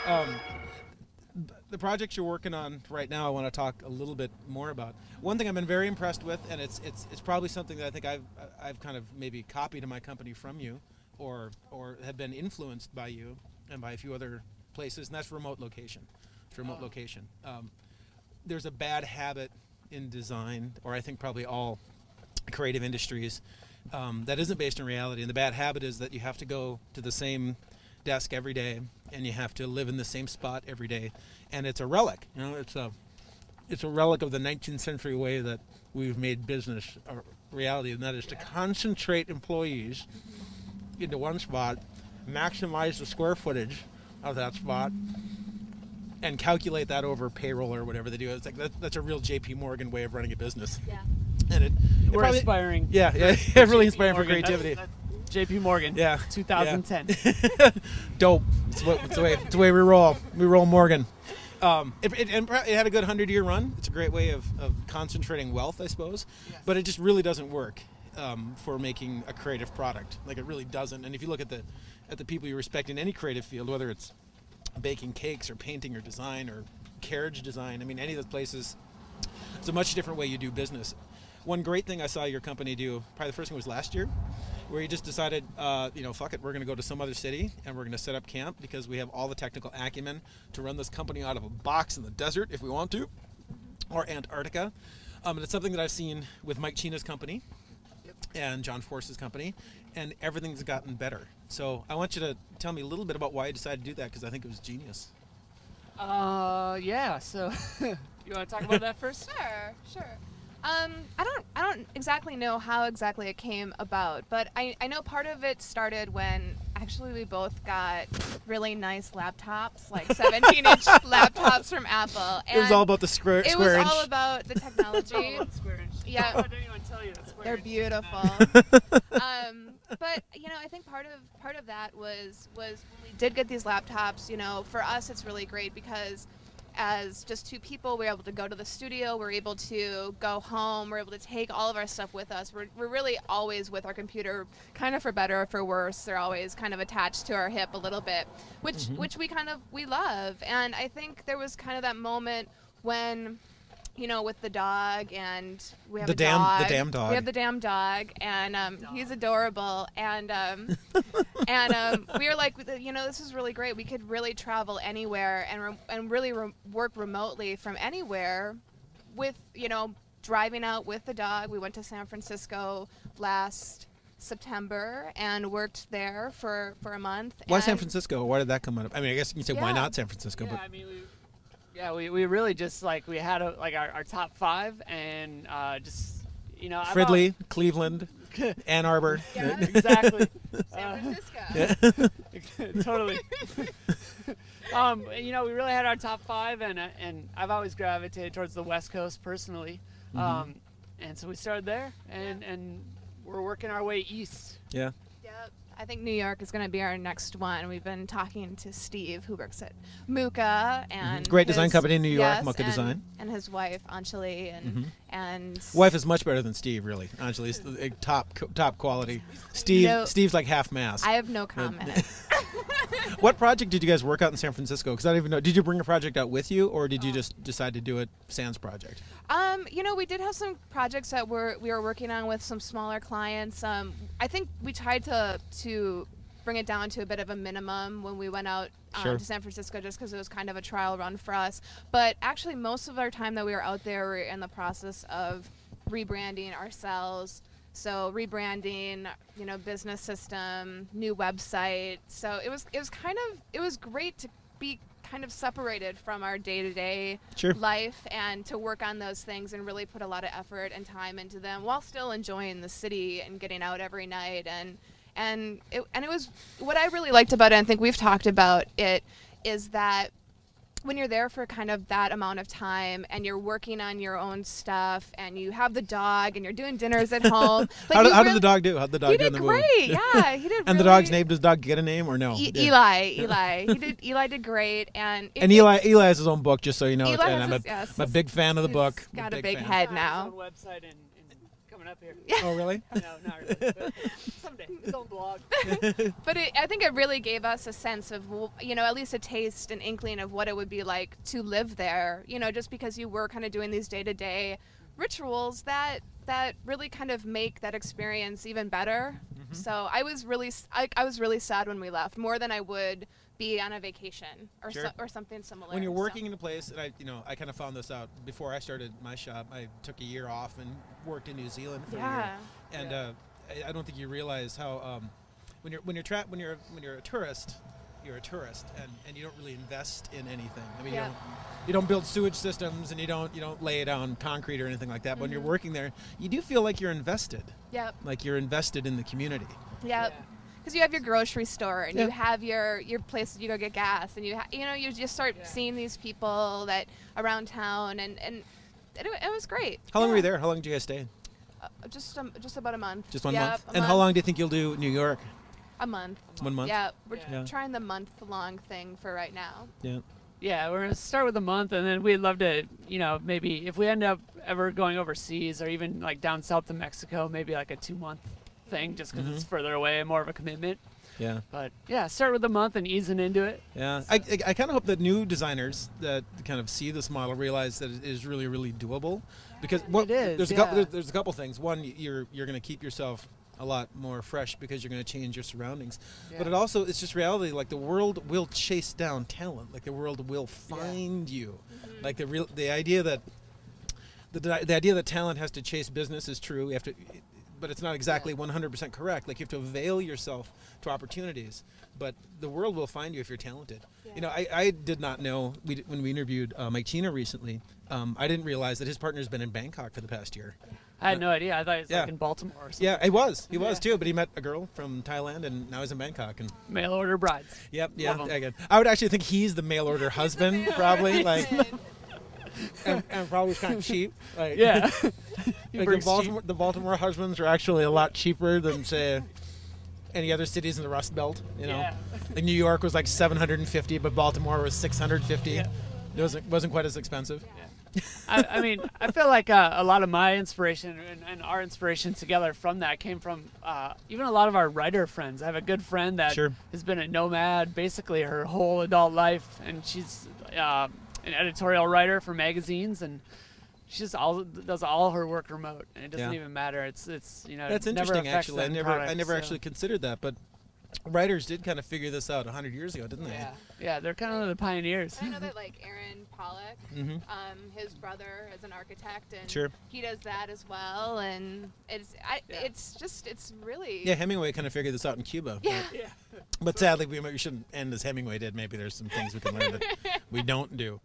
Um, the projects you're working on right now, I want to talk a little bit more about. One thing I've been very impressed with, and it's probably something that I think I've kind of maybe copied in my company from you, or have been influenced by you and by a few other places, and that's remote location. It's remote location. There's a bad habit in design, or I think probably all creative industries, that isn't based in reality. And the bad habit is that you have to go to the same desk every day, and you have to live in the same spot every day. And it's a relic. You know, it's a relic of the 19th century way that we've made business a reality, and that is to concentrate employees into one spot, maximize the square footage of that spot, and calculate that over payroll or whatever they do. It's like that's a real J.P. Morgan way of running a business. Yeah. And we're probably, inspiring. Yeah, really inspiring for creativity. J.P. Morgan. Yeah. 2010. Yeah. Dope. It's the way we roll. We roll Morgan. It had a good 100-year run. It's a great way of concentrating wealth, I suppose. Yes. But it just really doesn't work for making a creative product. Like, it really doesn't. And if you look at the people you respect in any creative field, whether it's baking cakes or painting or design or carriage design, I mean, any of those places, it's a much different way you do business. One great thing I saw your company do, probably the first thing was last year, where you just decided, fuck it, we're going to go to some other city and we're going to set up camp because we have all the technical acumen to run this company out of a box in the desert if we want to, or Antarctica. And it's something that I've seen with Mike China's company and John Force's company, and everything's gotten better. So I want you to tell me a little bit about why you decided to do that, because I think it was genius. Yeah, so you want to talk about that first? Sure. I don't exactly know how exactly it came about, but I know part of it started when actually we both got really nice laptops, like 17-inch laptops from Apple. And it was all about the square inch. It was all about the technology. Yeah. I didn't even tell you that square They're inch. beautiful. But I think part of that was when we did get these laptops. For us, it's really great because as just two people, we're able to go to the studio, we're able to go home, we're able to take all of our stuff with us. We're really always with our computer, kind of for better or for worse. They're always kind of attached to our hip a little bit, which we love. And I think there was kind of that moment when, with the dog, and we have the damn dog. We have the damn dog, and he's adorable. And we were like, this is really great. We could really travel anywhere and really work remotely from anywhere with, driving out with the dog. We went to San Francisco last September and worked there for a month. Why San Francisco? Why did that come up? I mean, I guess you can say why not San Francisco, yeah, but I mean, we really just we had our top 5 and Fridley, Cleveland, Ann Arbor. Yeah, exactly. San Francisco. Totally. We really had our top 5, and I've always gravitated towards the West Coast personally, and so we started there, and we're working our way east. Yeah. Yep. I think New York is going to be our next one. We've been talking to Steve, who works at Muka, and great design company in New York, yes, Muka Design, and his wife Anjali, and wife is much better than Steve, really. Anjali's top quality. Steve's like half mast. I have no comment. What project did you guys work out in San Francisco? Because I don't even know. Did you bring a project out with you, or did you just decide to do it sans project? We did have some projects that we were working on with some smaller clients. I think we tried to bring it down to a bit of a minimum when we went out to San Francisco, just because it was kind of a trial run for us. But actually, most of our time that we were out there, we were in the process of rebranding ourselves. So rebranding, business system, new website. So it was great to be kind of separated from our day-to-day life and to work on those things and really put a lot of effort and time into them while still enjoying the city and getting out every night. And it was what I really liked about it, and I think we've talked about it, is that when you're there for kind of that amount of time and you're working on your own stuff and you have the dog and you're doing dinners at home. How did the dog do? How did the dog do in the movie? He did great. Yeah, he did. And the dog's name, does the dog get a name or no? Eli. Eli did great. And Eli has his own book, just so you know. Eli and I'm a big fan of the book. Got a big head now. His own website and coming up here. Oh, really? No, not really. But someday, his own blog. But I think it really gave us a sense of, you know, at least a taste, an inkling of what it would be like to live there, you know, just because you were kind of doing these day-to-day rituals that really kind of make that experience even better. So I was really sad when we left, more than I would be on a vacation or or something similar. When you're working in a place, and I kind of found this out before I started my shop. I took a year off and worked in New Zealand for a year, and I don't think you realize how when you're a tourist, you're a tourist, and you don't really invest in anything. I mean, you don't build sewage systems, and you don't lay down concrete or anything like that. But when you're working there, you do feel like you're invested. Yep. Like you're invested in the community. Yep. Because you have your grocery store, and you have your place that you go get gas, and you know, you just start seeing these people that around town, and it was great. How long were you there? How long did you guys stay? Just about a month. Just 1 month. And how long do you think you'll do New York? A month. 1 month. Yeah, we're trying the month-long thing for right now. Yeah. Yeah, we're gonna start with a month, and then we'd love to, you know, maybe if we end up ever going overseas or even like down south to Mexico, maybe like a 2-month thing, just because it's further away and more of a commitment. Yeah. But yeah, start with a month and easing into it. Yeah. So. I kind of hope that new designers that kind of see this model realize that it is really, really doable, because there's a couple things. One, you're going to keep yourself a lot more fresh because you're going to change your surroundings. But it's just reality. Like, the world will chase down talent. Like, the world will find you. Like, the idea that the idea that talent has to chase business is true. You have to. But it's not exactly 100% correct. Like, you have to avail yourself to opportunities, but the world will find you if you're talented. You know, I did not know, when we interviewed Mike Chino recently, I didn't realize that his partner's been in Bangkok for the past year. I had no idea. I thought he was like in Baltimore or something. Yeah, he was too, but he met a girl from Thailand, and now he's in Bangkok. And mail order brides. Yep, I would actually think he's the mail order husband, probably. Like, and probably kind of cheap. Like, yeah. Like, the Baltimore husbands are actually a lot cheaper than, say, any other cities in the Rust Belt. You know, like New York was like $750, but Baltimore was $650. Yeah. It wasn't quite as expensive. Yeah. I mean, I feel like a lot of my inspiration and our inspiration together from that came from even a lot of our writer friends. I have a good friend that has been a nomad basically her whole adult life, and she's an editorial writer for magazines, and she just does all her work remote, and it doesn't even matter. It's you know, that's interesting. Actually, I never actually considered that, but writers did kind of figure this out 100 years ago, didn't they? Yeah, they're kind of the pioneers. I know that, like, Aaron Pollock, his brother is an architect, and he does that as well, and it's really Hemingway kind of figured this out in Cuba. But sadly, we shouldn't end as Hemingway did. Maybe there's some things we can learn that we don't do.